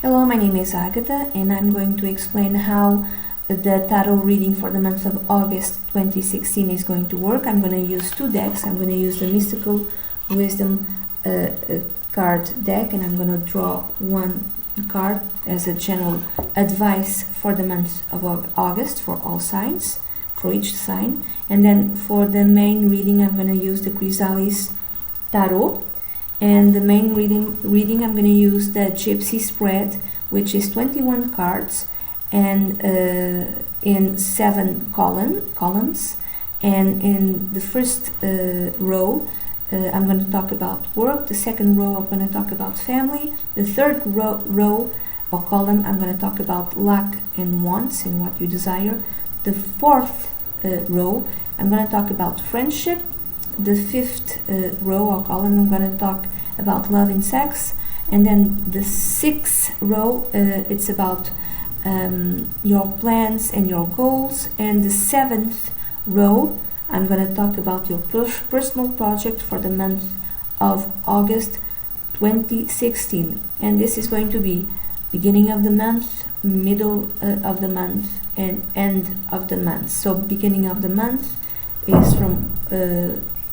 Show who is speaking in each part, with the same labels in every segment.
Speaker 1: Hello, my name is Agatha, and I'm going to explain how the tarot reading for the month of August 2016 is going to work. I'm going to use two decks. I'm going to use the Mystical Wisdom card deck, and I'm going to draw one card as a general advice for the month of August for all signs, for each sign. And then for the main reading, I'm going to use the Chrysalis Tarot. And the main reading I'm going to use the Gypsy spread, which is 21 cards and in 7 columns. And in the first row, I'm going to talk about work. The second row, I'm going to talk about family. The third row or column, I'm going to talk about luck and wants and what you desire. The fourth row, I'm going to talk about friendship. The fifth row or column, I'm going to talk about love and sex. And then the sixth row, it's about your plans and your goals. And the seventh row, I'm going to talk about your personal project for the month of August 2016. And this is going to be beginning of the month, middle of the month, and end of the month. So beginning of the month is from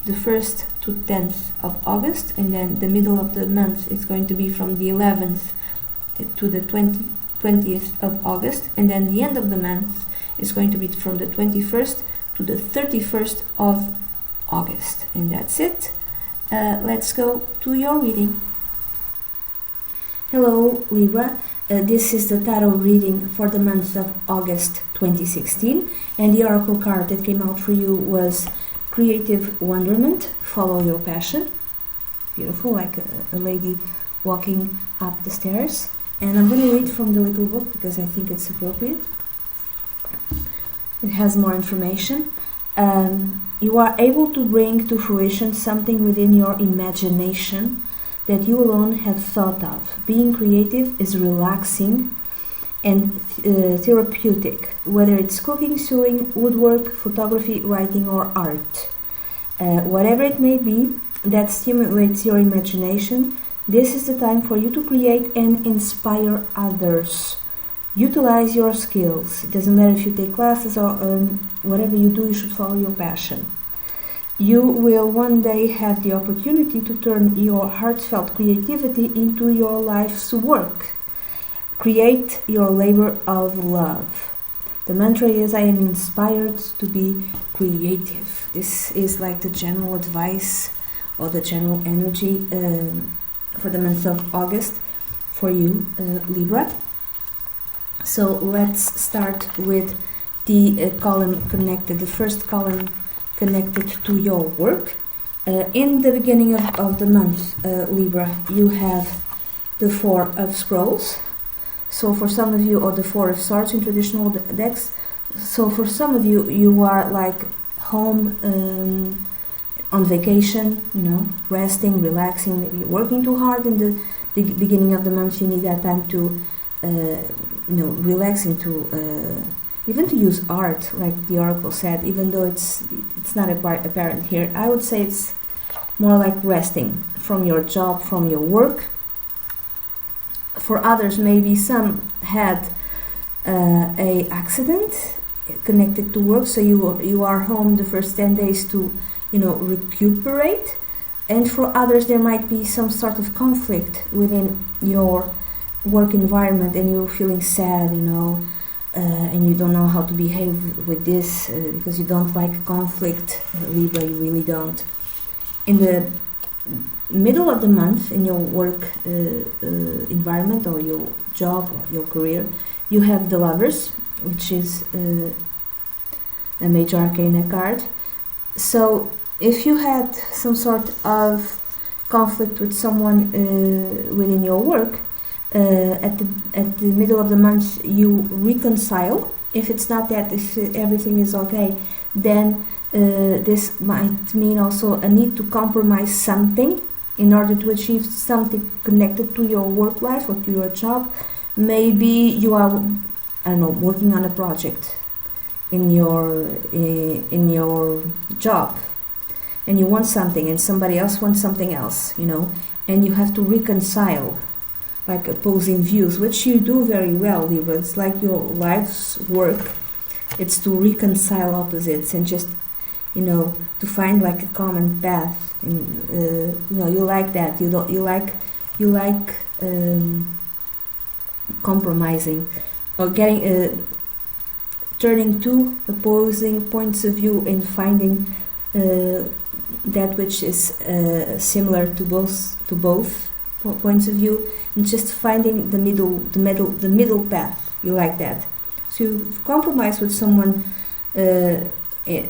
Speaker 1: the 1st to 10th of August, and then the middle of the month is going to be from the 11th to the 20th of August, and then the end of the month is going to be from the 21st to the 31st of August. And that's it. Let's go to your reading. Hello, Libra. This is the tarot reading for the month of August 2016, and the oracle card that came out for you was Creative Wonderment, Follow Your Passion. Beautiful, like a lady walking up the stairs. And I'm going to read from the little book because I think it's appropriate. It has more information. You are able to bring to fruition something within your imagination that you alone have thought of. Being creative is relaxing and therapeutic, whether it's cooking, sewing, woodwork, photography, writing, or art. Whatever it may be that stimulates your imagination, this is the time for you to create and inspire others. Utilize your skills. It doesn't matter if you take classes or whatever you do, you should follow your passion. You will one day have the opportunity to turn your heartfelt creativity into your life's work. Create your labor of love. The mantra is, I am inspired to be creative. This is like the general advice or the general energy for the month of August for you, Libra. So let's start with the column connected, the first column connected to your work. In the beginning of the month, Libra, you have the Four of Scrolls. So for some of you, or the Four of Swords in traditional decks, so for some of you, you are like home on vacation, resting, relaxing, maybe working too hard in the beginning of the month. You need that time to, relaxing, to even to use art, like the oracle said, even though it's not apparent here. I would say it's more like resting from your job, from your work. For others, maybe some had a accident connected to work, so you are home the first 10 days to recuperate. And for others, there might be some sort of conflict within your work environment, and you're feeling sad, and you don't know how to behave with this because you don't like conflict, Libra. You really don't. In the middle of the month, in your work environment or your job or your career, you have the Lovers, which is a major arcana card. So if you had some sort of conflict with someone within your work, at the middle of the month you reconcile. If it's not that, if everything is okay, then this might mean also a need to compromise something in order to achieve something connected to your work life or to your job. Maybe you are, working on a project in your job, and you want something and somebody else wants something else, and you have to reconcile like opposing views, which you do very well, Libra. It's like your life's work. It's to reconcile opposites and just, you know, to find like a common path. And you know, you like that. You like compromising or getting turning two opposing points of view and finding that which is similar to both points of view, and just finding the middle path. You like that. So you compromise with someone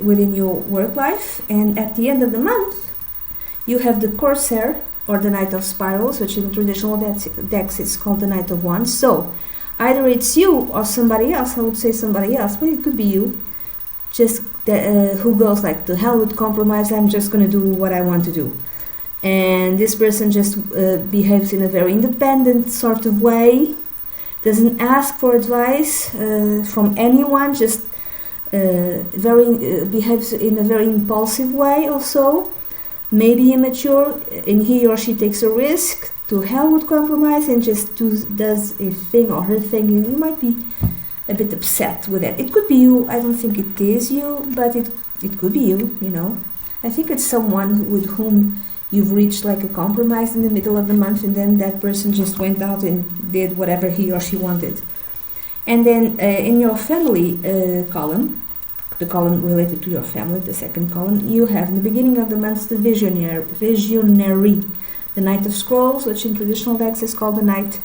Speaker 1: within your work life, and at the end of the month you have the Corsair, or the Knight of Spirals, which in traditional decks is called the Knight of Wands. So either it's you or somebody else. I would say somebody else, but it could be you, just who goes like, to hell with compromise, I'm just going to do what I want to do. And this person just behaves in a very independent sort of way, doesn't ask for advice from anyone, just behaves in a very impulsive way also, maybe immature, and he or she takes a risk. To hell with compromise, and just does a thing or her thing. You might be a bit upset with it. It could be you. I don't think it is you, but it could be you, you know. I think it's someone with whom you've reached like a compromise in the middle of the month, and then that person just went out and did whatever he or she wanted. And then in your family column, the column related to your family, the second column, you have in the beginning of the month the visionary, the Knight of Scrolls, which in traditional decks is called the Knight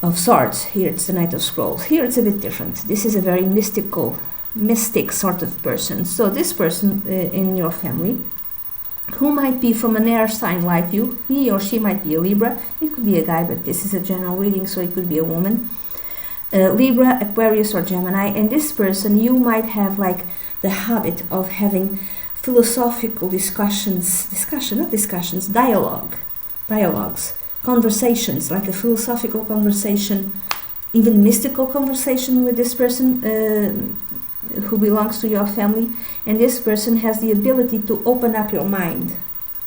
Speaker 1: of Swords. Here it's the Knight of Scrolls. Here it's a bit different. This is a very mystic sort of person. So this person in your family, who might be from an air sign like you, he or she might be a Libra. It could be a guy, but this is a general reading, so it could be a woman. Libra, Aquarius, or Gemini. And this person, you might have like the habit of having philosophical dialogues, conversations, like a philosophical conversation, even mystical conversation with this person who belongs to your family. And this person has the ability to open up your mind,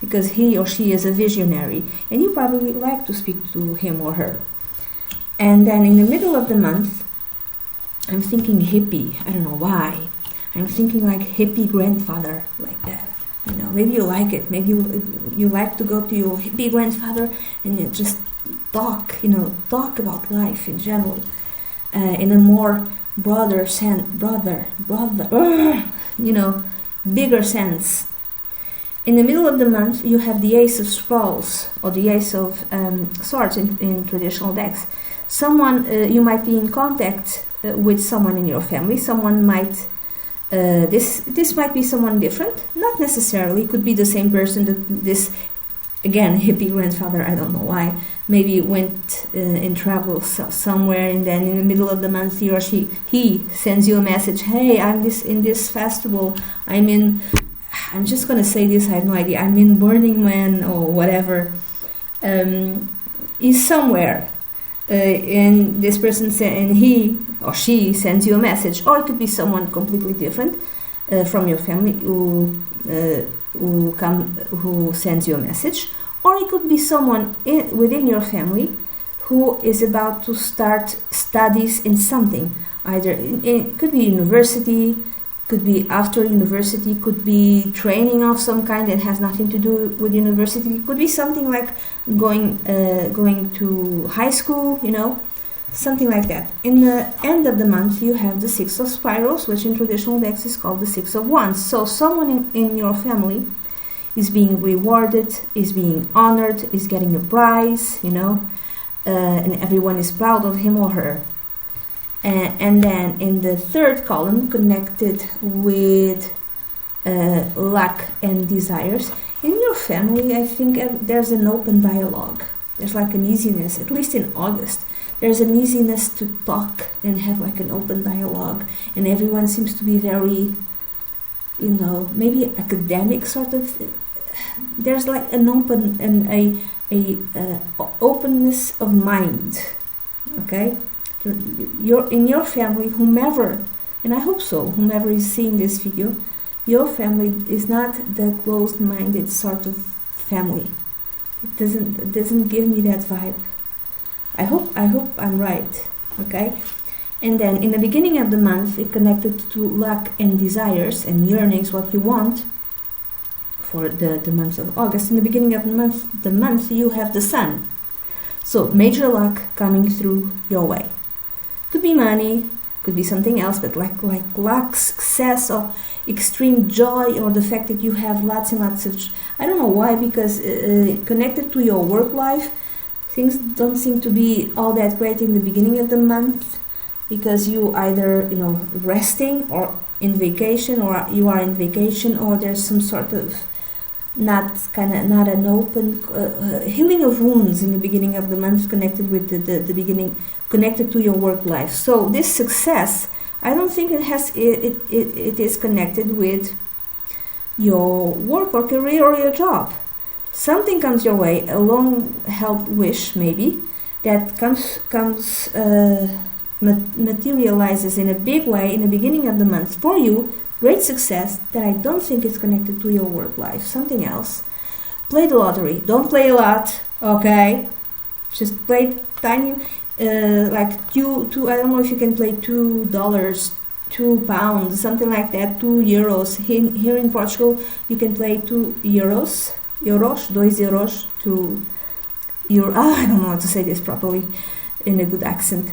Speaker 1: because he or she is a visionary, and you probably like to speak to him or her. And then in the middle of the month, I'm thinking hippie. I don't know why. I'm thinking like hippie grandfather, like that. You know, maybe you like it. Maybe you like to go to your hippie grandfather and you just talk about life in general, in a more broader sense, bigger sense. In the middle of the month, you have the Ace of Scrolls, or the Ace of Swords in traditional decks. Someone, you might be in contact with someone in your family. Someone might, this might be someone different, not necessarily. It could be the same person that this, again, hippie grandfather, I don't know why, maybe went in travel somewhere, and then in the middle of the month he sends you a message. Hey, I'm in this festival. I'm just gonna say this, I have no idea. I'm in Burning Man or whatever. Is somewhere. And this person and he or she sends you a message, or it could be someone completely different from your family who sends you a message, or it could be someone within your family who is about to start studies in something. Either it could be university, could be after university, could be training of some kind that has nothing to do with university. It could be something like going to high school, something like that. In the end of the month, you have the Six of Spirals, which in traditional decks is called the Six of Wands. So someone in your family is being rewarded, is being honored, is getting a prize, and everyone is proud of him or her. And then in the third column, connected with luck and desires, in your family, I think there's an open dialogue. There's like an easiness, at least in August. There's an easiness to talk and have like an open dialogue, and everyone seems to be very, maybe academic sort of. There's like an open and a openness of mind. Okay. In your family, whomever, and I hope so, whomever is seeing this video, your family is not the closed-minded sort of family. It doesn't give me that vibe. I hope I'm right. Okay. And then in the beginning of the month, it connected to luck and desires and yearnings, what you want for the month of August. In the beginning of the month you have the sun. So major luck coming through your way. Could be money, could be something else, but like luck, success, or extreme joy, or the fact that you have lots and lots of, I don't know why, because connected to your work life, things don't seem to be all that great in the beginning of the month, because you either, resting or in vacation, or you are in vacation, or there's some sort of not an open healing of wounds in the beginning of the month, connected with the beginning, connected to your work life. So this success, I don't think it is connected with your work or career or your job. Something comes your way, a long-held wish maybe, that materializes in a big way in the beginning of the month for you. Great success that I don't think is connected to your work life. Something else. Play the lottery. Don't play a lot, okay? Just play tiny, like two. I don't know if you can play $2, £2, something like that. €2. Here in Portugal, you can play €2. Euros, 2 euros, €2. I don't know how to say this properly in a good accent.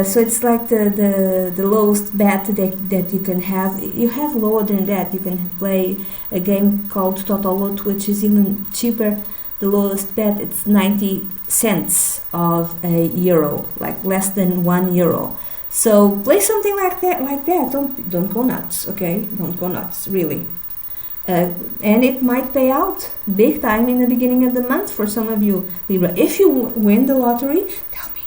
Speaker 1: So it's like the lowest bet that you can have. You have lower than that. You can play a game called Total Lot, which is even cheaper. The lowest bet, it's 90 cents of a euro, like less than €1. So play something like that. Don't go nuts, okay? Don't go nuts, really. And it might pay out big time in the beginning of the month for some of you, Libra. If you win the lottery, tell me.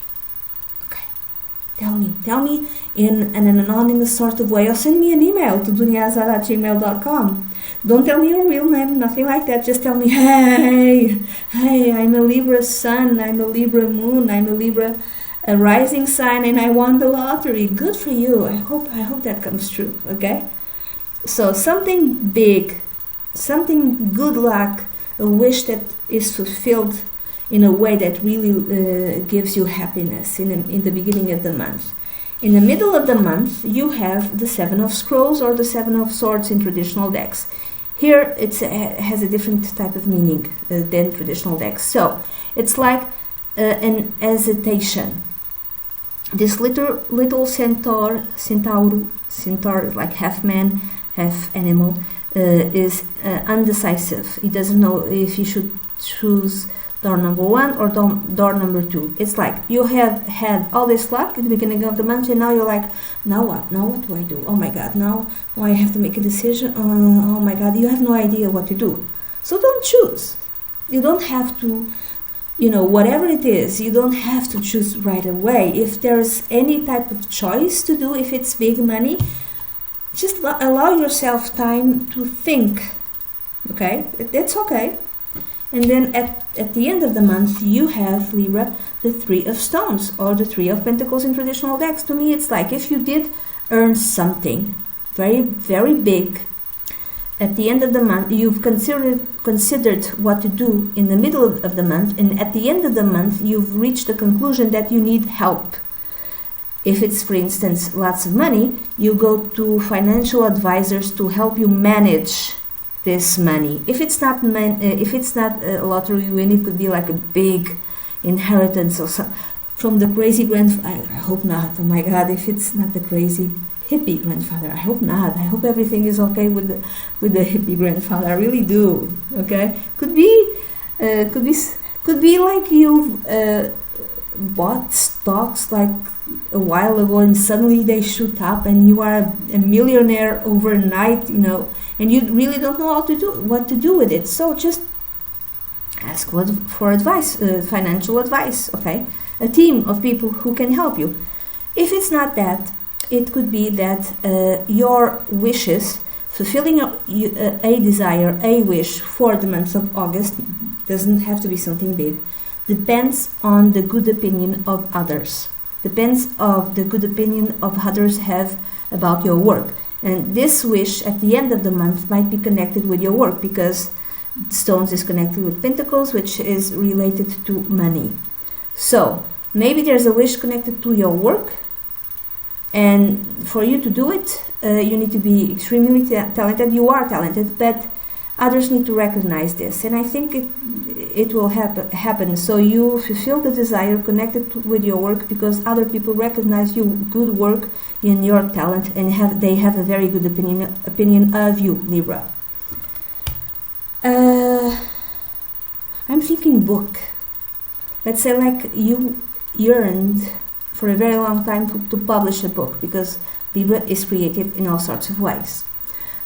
Speaker 1: Tell me in an anonymous sort of way, or send me an email to duniazad@gmail.com. Don't tell me your real name, nothing like that. Just tell me, hey, I'm a Libra sun, I'm a Libra moon, I'm a Libra rising sign, and I won the lottery. Good for you. I hope that comes true, okay? So something big, something good luck, a wish that is fulfilled in a way that really gives you happiness in the beginning of the month. In the middle of the month, you have the Seven of Scrolls or the Seven of Swords in traditional decks. Here it has a different type of meaning than traditional decks. So it's like an hesitation. This little centaur, like half man, half animal, is undecisive. He doesn't know if he should choose door number 1 or door number 2. It's like you have had all this luck at the beginning of the month, and now you're like, now what? Now what do I do? Oh my God, now I have to make a decision. Oh my God, you have no idea what to do. So don't choose. You don't have to, whatever it is, you don't have to choose right away. If there's any type of choice to do, if it's big money, just allow yourself time to think, okay? That's okay. And then at the end of the month, you have, Libra, the Three of Stones or the Three of Pentacles in traditional decks. To me, it's like if you did earn something very, very big, at the end of the month, you've considered what to do in the middle of the month, and at the end of the month, you've reached the conclusion that you need help. If it's, for instance, lots of money, you go to financial advisors to help you manage this money. If it's not a lottery win, it could be like a big inheritance or some, from the crazy grandfather. I hope not. Oh my God! If it's not the crazy hippie grandfather, I hope not. I hope everything is okay with the hippie grandfather. I really do. Okay, could be like you've bought stocks like a while ago, and suddenly they shoot up, and you are a millionaire overnight. And you really don't know what to do with it. So just ask for advice, financial advice, okay? A team of people who can help you. If it's not that, it could be that your wishes, fulfilling a desire, a wish for the month of August, doesn't have to be something big, depends on the good opinion of others. Depends on the good opinion of others have about your work. And this wish at the end of the month might be connected with your work, because Stones is connected with Pentacles, which is related to money. So Maybe there's a wish connected to your work, and for you to do it, you need to be extremely talented. You are talented, but others need to recognize this, and I think it will happen. So you fulfill the desire connected with your work because other people recognize your good work and your talent, and they have a very good opinion of you, Libra. I'm thinking book. Let's say like you yearned for a very long time to publish a book, because Libra is creative in all sorts of ways.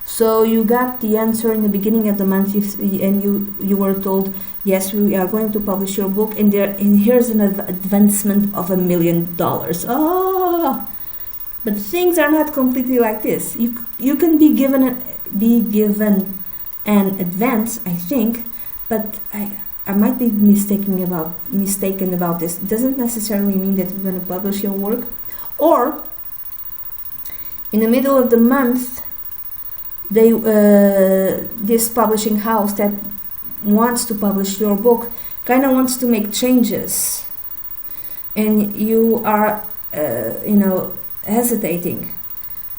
Speaker 1: So you got the answer in the beginning of the month, and you were told, yes, we are going to publish your book, and here's an advancement of $1 million. Oh, but things are not completely like this. You can be given an advance, I think, but I might be mistaken about this. It doesn't necessarily mean that you're going to publish your work, or in the middle of the month, this publishing house that wants to publish your book kind of wants to make changes, and you are hesitating,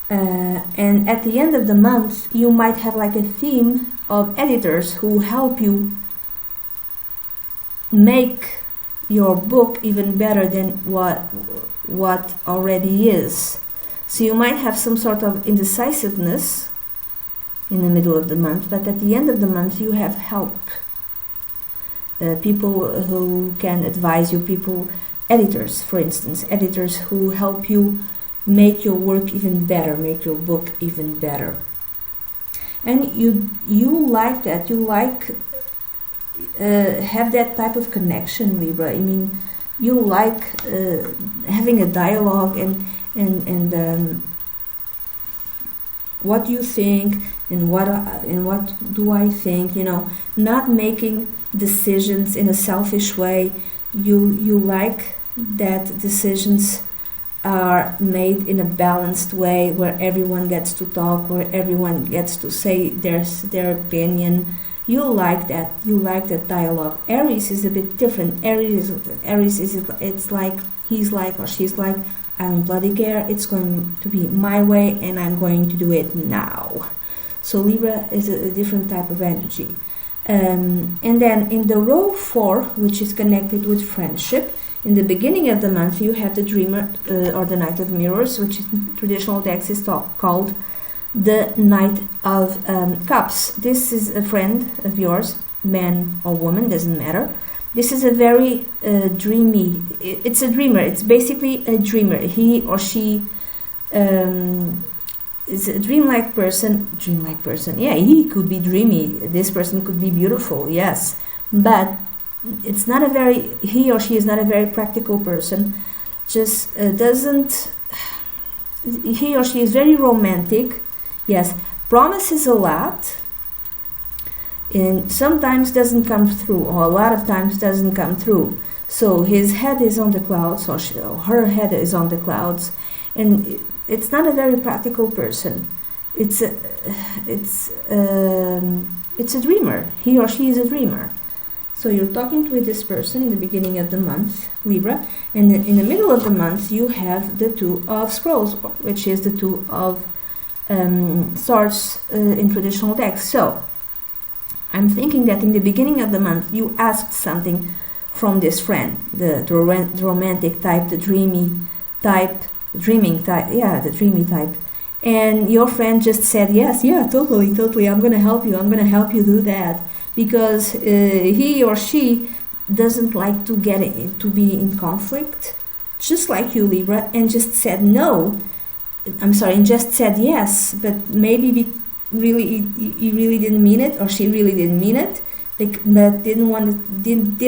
Speaker 1: and at the end of the month you might have like a theme of editors who help you make your book even better than what already is. So you might have some sort of indecisiveness in the middle of the month, but at the end of the month you have help, people who can advise you, editors, for instance, editors who help you make your work even better, make your book even better. And you like that, you like have that type of connection, Libra. I mean, you like having a dialogue and what do you think, and what do I think, not making decisions in a selfish way. You like that decisions are made in a balanced way, where everyone gets to talk, where everyone gets to say their opinion. You like that dialogue. Aries is a bit different. Aries is it's like he's like or she's like, I don't bloody care, it's going to be my way and I'm going to do it now. So Libra is a different type of energy. And then in the row 4, which is connected with friendship, in the beginning of the month you have the Dreamer or the Knight of Mirrors, which in traditional decks is called the Knight of Cups. This is a friend of yours, man or woman, doesn't matter. This is a very dreamy, it's a dreamer, it's basically a dreamer. He or she is a dreamlike person, yeah, he could be dreamy, this person could be beautiful, yes, but it's not a very, he or she is not a very practical person, just doesn't, he or she is very romantic, yes, promises a lot, and sometimes doesn't come through, or a lot of times doesn't come through. So his head is on the clouds, or her head is on the clouds, and it's not a very practical person. It's a dreamer. He or she is a dreamer. So you're talking with this person in the beginning of the month, Libra, and in the middle of the month you have the Two of Scrolls, which is the Two of Swords in traditional decks. So I'm thinking that in the beginning of the month you asked something from this friend, the romantic type, the dreamy type, the dreamy type, and your friend just said yes, yeah, totally, I'm gonna help you do that, because he or she doesn't like to be in conflict, just like you, Libra, and just said no. I'm sorry, and just said yes, but maybe he really didn't mean it, or she really didn't mean it, but did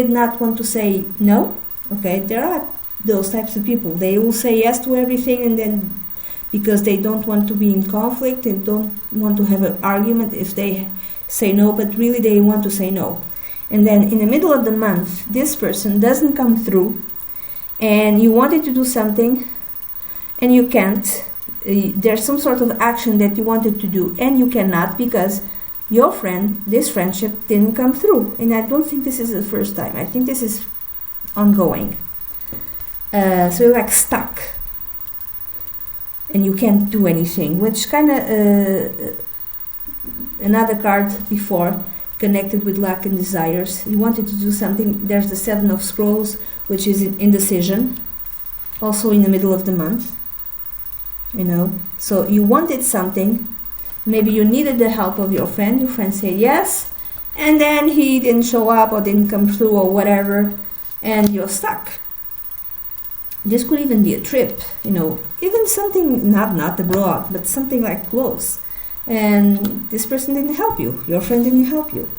Speaker 1: not want to say no. Okay, there are those types of people. They will say yes to everything, and then because they don't want to be in conflict and don't want to have an argument if they say no, but really they want to say no. And then in the middle of the month, this person doesn't come through, and you wanted to do something, and you can't. There's some sort of action that you wanted to do, and you cannot because your friend, this friendship didn't come through. And I don't think this is the first time. I think this is ongoing. So you're like stuck and you can't do anything, which kind of another card before connected with lack and desires. You wanted to do something. There's the Seven of Scrolls, which is indecision, also in the middle of the month, you know. So you wanted something, maybe you needed the help of your friend said yes, and then he didn't show up or didn't come through or whatever, and you're stuck. This could even be a trip, you know, even something not abroad, but something like close. And this person didn't help you, your friend didn't help you.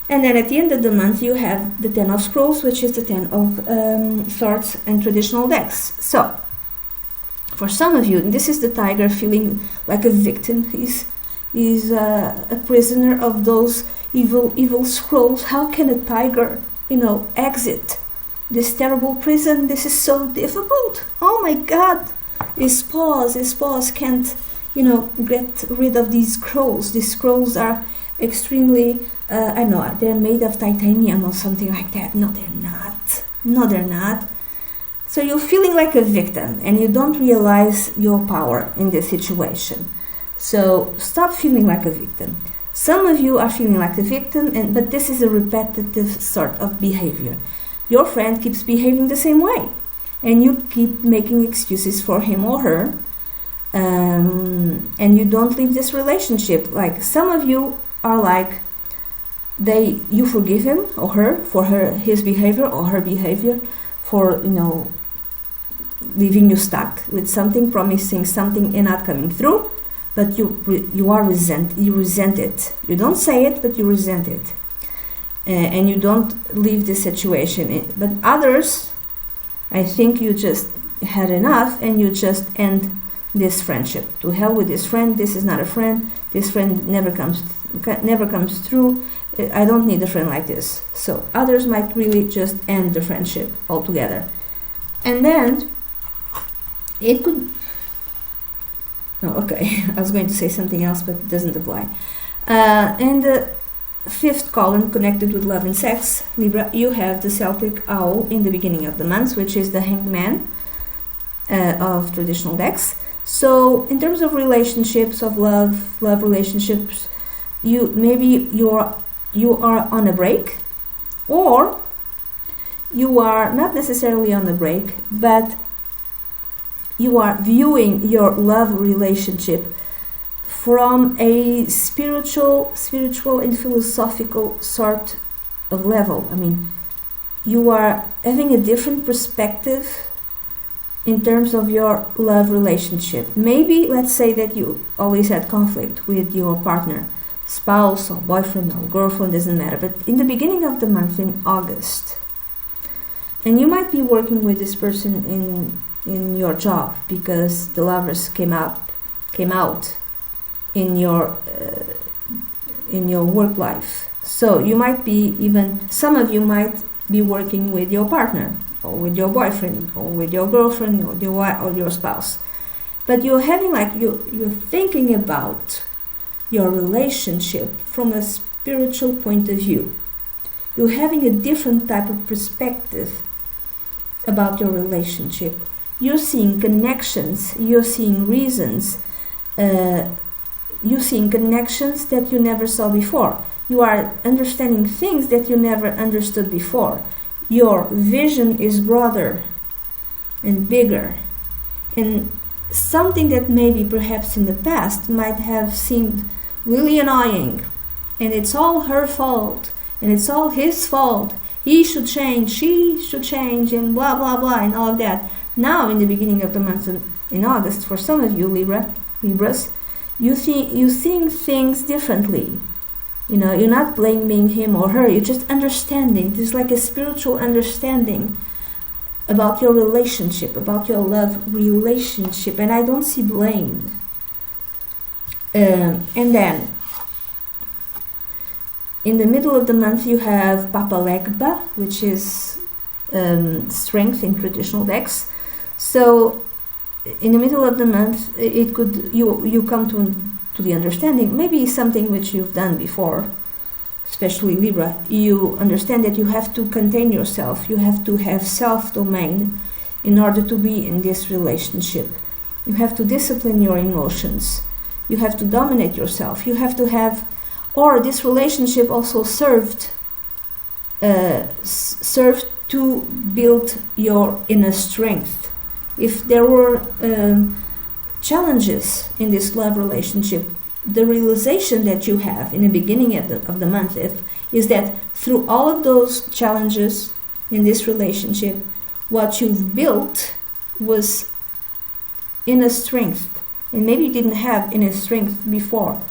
Speaker 1: And then at the end of the month you have the Ten of Scrolls, which is the Ten of Swords and traditional decks. So, for some of you, this is the tiger feeling like a victim. He's a prisoner of those evil scrolls. How can a tiger, you know, exit this terrible prison? This is so difficult. Oh my God! His paws can't, you know, get rid of these scrolls. These scrolls are extremely, I know, they're made of titanium or something like that. No, they're not. No, they're not. So you're feeling like a victim and you don't realize your power in this situation. So stop feeling like a victim. Some of you are feeling like a victim, but this is a repetitive sort of behavior. Your friend keeps behaving the same way and you keep making excuses for him or her, and you don't leave this relationship. Like some of you are like, you forgive him or her for his behavior or her behavior, for, you know, leaving you stuck with something, promising something and not coming through, but you resent it. You don't say it, but you resent it, and you don't leave the situation. But others, I think you just had enough and you just end this friendship. To hell with this friend. This is not a friend. This friend never comes through. I don't need a friend like this. So others might really just end the friendship altogether. And then it could, no, okay, I was going to say something else, but it doesn't apply. And the fifth column, connected with love and sex, Libra, you have the Celtic owl in the beginning of the month, which is the Hanged Man of traditional decks. So in terms of relationships, of love relationships, you are on a break, or you are not necessarily on a break, but you are viewing your love relationship from a spiritual and philosophical sort of level. I mean, you are having a different perspective in terms of your love relationship. Maybe let's say that you always had conflict with your partner, spouse or boyfriend or girlfriend, doesn't matter, but in the beginning of the month, in August, and you might be working with this person in your job because the lovers came out in your work life. So you might be, even some of you might be working with your partner or with your boyfriend or with your girlfriend or your wife or your spouse, but you're having like you're thinking about your relationship from a spiritual point of view. You're having a different type of perspective about your relationship. You're seeing connections, you're seeing reasons, you're seeing connections that you never saw before. You are understanding things that you never understood before. Your vision is broader and bigger. And something that maybe perhaps in the past might have seemed really annoying, and it's all her fault, and it's all his fault. He should change, she should change, and blah, blah, blah, and all of that. Now, in the beginning of the month in August, for some of you, Libras, you're seeing things differently. You know, you're not blaming him or her, you're just understanding. There's like a spiritual understanding about your relationship, about your love relationship, and I don't see blame. And then, in the middle of the month, you have Papa Legba, which is strength in traditional decks. So, in the middle of the month, it could you come to the understanding, maybe something which you've done before, especially Libra. You understand that you have to contain yourself, you have to have self-domain, in order to be in this relationship. You have to discipline your emotions. You have to dominate yourself. You have to have, or this relationship also served to build your inner strength. If there were challenges in this love relationship, the realization that you have in the beginning of the month is that through all of those challenges in this relationship, what you've built was inner strength. And maybe you didn't have inner strength before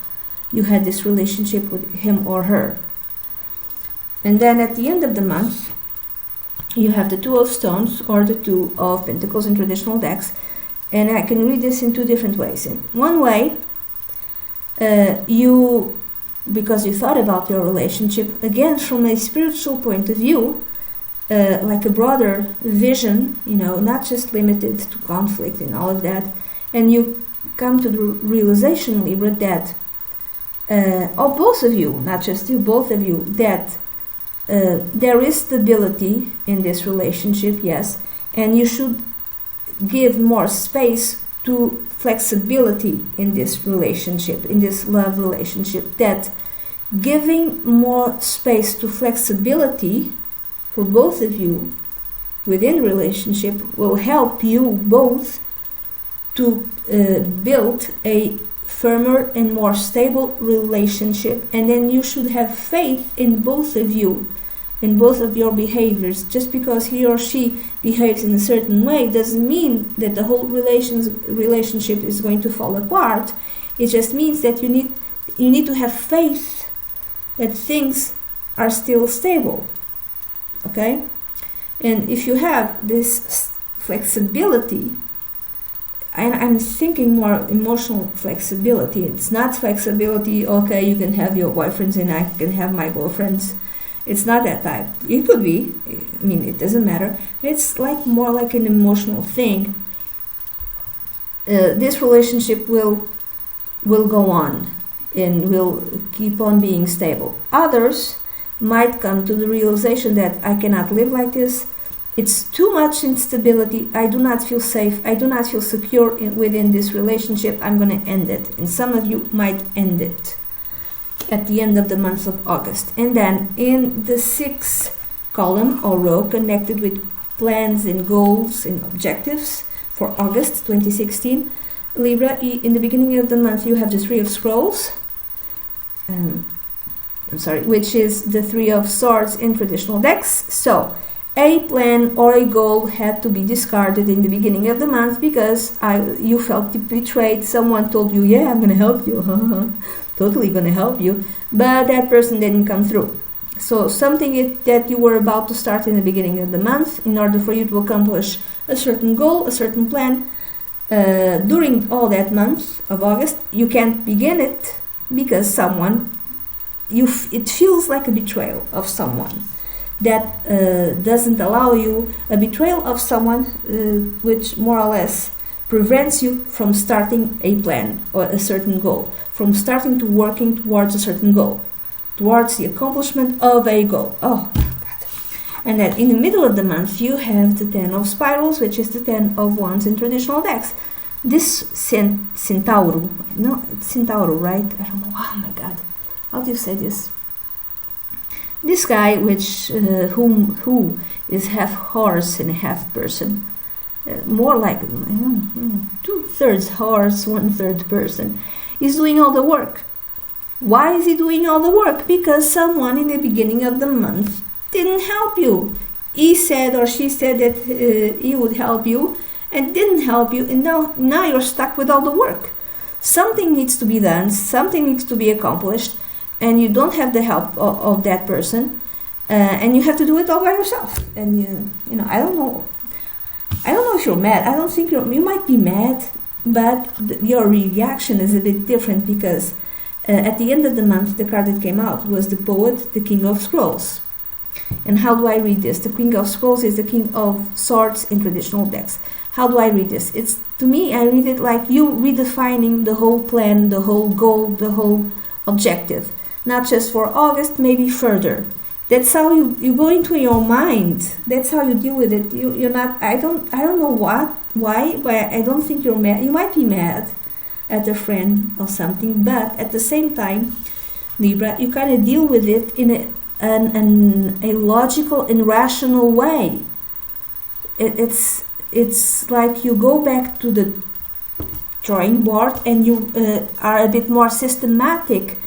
Speaker 1: you had this relationship with him or her. And then at the end of the month, you have the Two of Stones or the Two of Pentacles in traditional decks. And I can read this in two different ways. In one way, because you thought about your relationship, again, from a spiritual point of view, like a broader vision, not just limited to conflict and all of that, and you come to the realization, Libra, that, or both of you, not just you, both of you, that there is stability in this relationship, yes, and you should give more space to flexibility in this relationship, in this love relationship, that giving more space to flexibility for both of you within relationship will help you both to build a firmer and more stable relationship. And then you should have faith in both of you, in both of your behaviors. Just because he or she behaves in a certain way doesn't mean that the whole relationship is going to fall apart. It just means that you need to have faith that things are still stable. Okay? And if you have this flexibility, and I'm thinking more emotional flexibility. It's not flexibility, okay, you can have your boyfriends and I can have my girlfriends. It's not that type. It could be. I mean, it doesn't matter. It's like more like an emotional thing. This relationship will go on and will keep on being stable. Others might come to the realization that I cannot live like this. It's too much instability. I do not feel safe. I do not feel secure within this relationship. I'm going to end it. And some of you might end it at the end of the month of August. And then in the sixth column or row connected with plans and goals and objectives for August 2016, Libra, in the beginning of the month you have the Three of Scrolls, which is the Three of Swords in traditional decks. So a plan or a goal had to be discarded in the beginning of the month because you felt betrayed. Someone told you, yeah, I'm going to help you, totally going to help you, but that person didn't come through. So something that you were about to start in the beginning of the month, in order for you to accomplish a certain goal, a certain plan, during all that month of August, you can't begin it because it feels like a betrayal of someone. That doesn't allow you, a betrayal of someone which more or less prevents you from starting a plan or a certain goal, from starting to working towards a certain goal, towards the accomplishment of a goal. Oh, God. And then in the middle of the month, you have the Ten of Spirals, which is the Ten of Wands in traditional decks. This Centauro, it's Centauro, right? I don't know, oh my God, how do you say this? This guy, who is half horse and half person, more like 2/3 horse, 1/3 person, is doing all the work. Why is he doing all the work? Because someone in the beginning of the month didn't help you. He said or she said that he would help you and didn't help you, and now you're stuck with all the work. Something needs to be done, something needs to be accomplished, and you don't have the help of that person, and you have to do it all by yourself. And I don't know if you're mad. I don't think you might be mad, but your reaction is a bit different because at the end of the month, the card that came out was the Poet, the King of Scrolls. And how do I read this? The King of Scrolls is the King of Swords in traditional decks. How do I read this? To me, I read it like you redefining the whole plan, the whole goal, the whole objective. Not just for August, maybe further. That's how you go into your mind. That's how you deal with it. You're not. I don't know why, but I don't think you're mad. You might be mad at a friend or something, but at the same time, Libra, you kind of deal with it in a logical and rational way. It's like you go back to the drawing board and you are a bit more systematic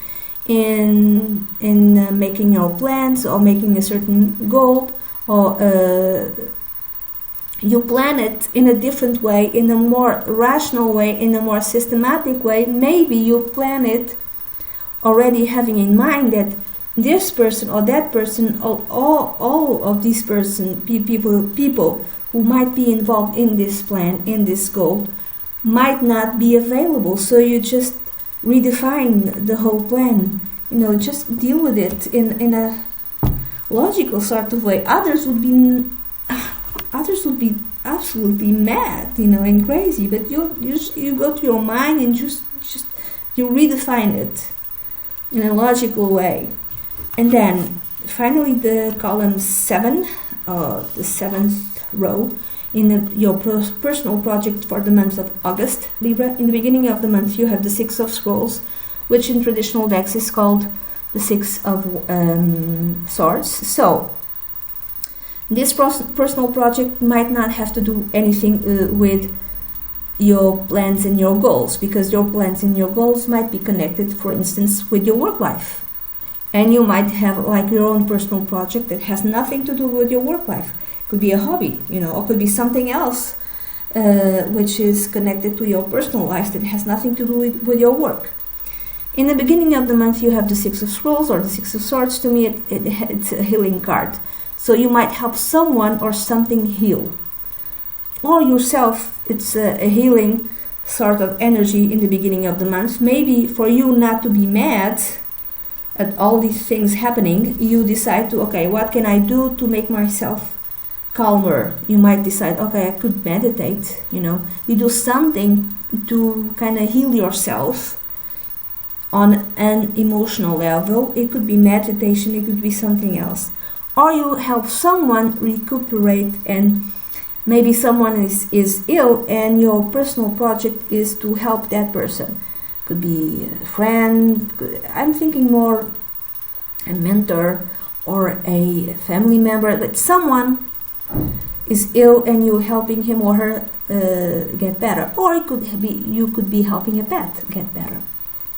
Speaker 1: in making your plans or making a certain goal, or you plan it in a different way, in a more rational way, in a more systematic way. Maybe you plan it already having in mind that this person or that person, or all of these people who might be involved in this plan, in this goal, might not be available. So you just redefine the whole plan. Just deal with it in a logical sort of way. Others would be absolutely mad, and crazy. But you go to your mind and just you redefine it in a logical way. And then finally the column 7, the 7th row, in your personal project for the month of August, Libra. In the beginning of the month you have the 6 of Scrolls, which in traditional decks is called the 6 of Swords. So this personal project might not have to do anything with your plans and your goals, because your plans and your goals might be connected, for instance, with your work life. And you might have like your own personal project that has nothing to do with your work life. Could be a hobby, or could be something else which is connected to your personal life that has nothing to do with your work. In the beginning of the month you have the 6 of Scrolls or the 6 of Swords. To me it's a healing card. So you might help someone or something heal. Or yourself, it's a healing sort of energy in the beginning of the month. Maybe for you not to be mad at all these things happening, you decide to, okay, what can I do to make myself calmer? You might decide, okay, I could meditate, you do something to kind of heal yourself on an emotional level. It could be meditation, it could be something else. Or you help someone recuperate, and maybe someone is ill and your personal project is to help that person. Could be a friend, I'm thinking more a mentor or a family member, but someone is ill and you're helping him or her get better. Or it could be you could be helping a pet get better,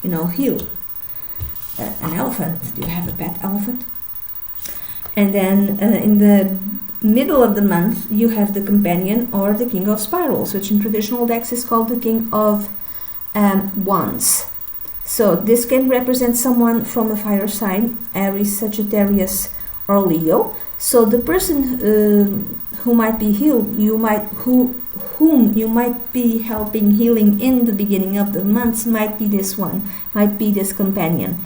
Speaker 1: heal. An elephant, do you have a pet elephant? And then in the middle of the month you have the Companion or the King of Spirals, which in traditional decks is called the King of Wands. So this can represent someone from a fire sign, Aries, Sagittarius or Leo. So the person who might be healed, whom you might be helping healing in the beginning of the month might be this one, might be this Companion.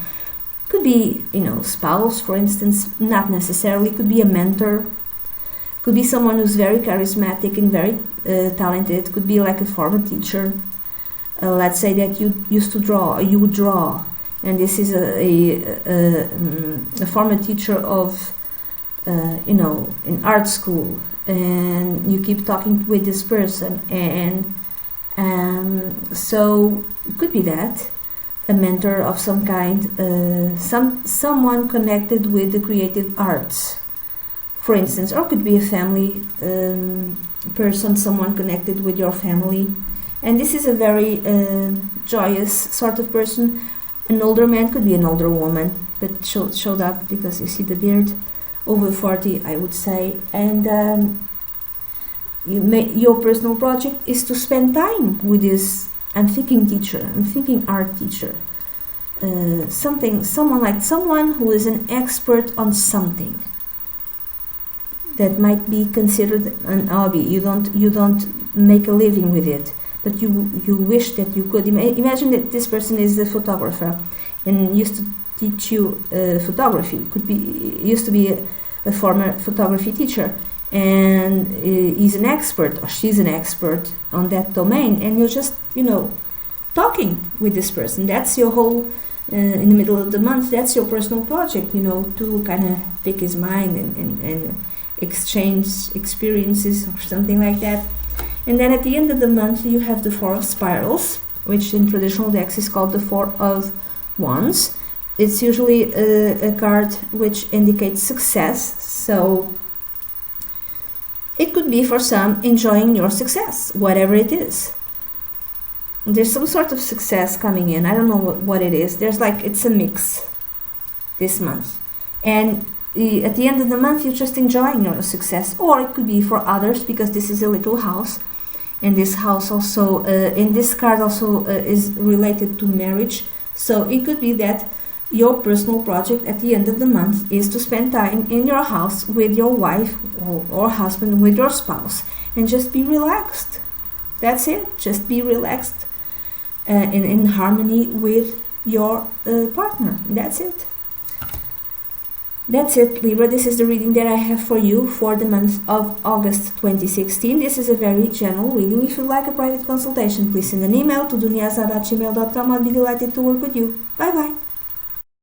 Speaker 1: Could be, spouse, for instance, not necessarily. Could be a mentor. Could be someone who's very charismatic and very talented. Could be like a former teacher. Let's say that you used to draw, or you would draw, and this is a former teacher of, in art school, and you keep talking with this person, and so it could be that. A mentor of some kind, someone connected with the creative arts, for instance, or could be a family person, someone connected with your family. And this is a very joyous sort of person. An older man, could be an older woman, but showed up because you see the beard, over 40, I would say. And your personal project is to spend time with this. I'm thinking teacher, I'm thinking art teacher, someone who is an expert on something that might be considered an hobby. You don't make a living with it, but you wish that you could. Imagine that this person is a photographer and used to teach you photography. Used to be a former photography teacher, and he's an expert or she's an expert on that domain, and you're just talking with this person. That's your whole in the middle of the month, that's your personal project, to kind of pick his mind and exchange experiences or something like that. And then at the end of the month, you have the Four of Spirals, which in traditional decks is called the Four of Wands. It's usually a card which indicates success, so it could be for some enjoying your success, whatever it is. There's some sort of success coming in. I don't know what it is. It's a mix this month. And at the end of the month, you're just enjoying your success. Or it could be for others, because this is a little house. And this house also, in this card also is related to marriage. So it could be that your personal project at the end of the month is to spend time in your house with your wife or husband, with your spouse, and just be relaxed. That's it. Just be relaxed. In harmony with your partner. That's it. That's it, Libra. This is the reading that I have for you for the month of August 2016. This is a very general reading. If you'd like a private consultation, please send an email to duniazad@gmail.com. I'll be delighted to work with you. Bye bye.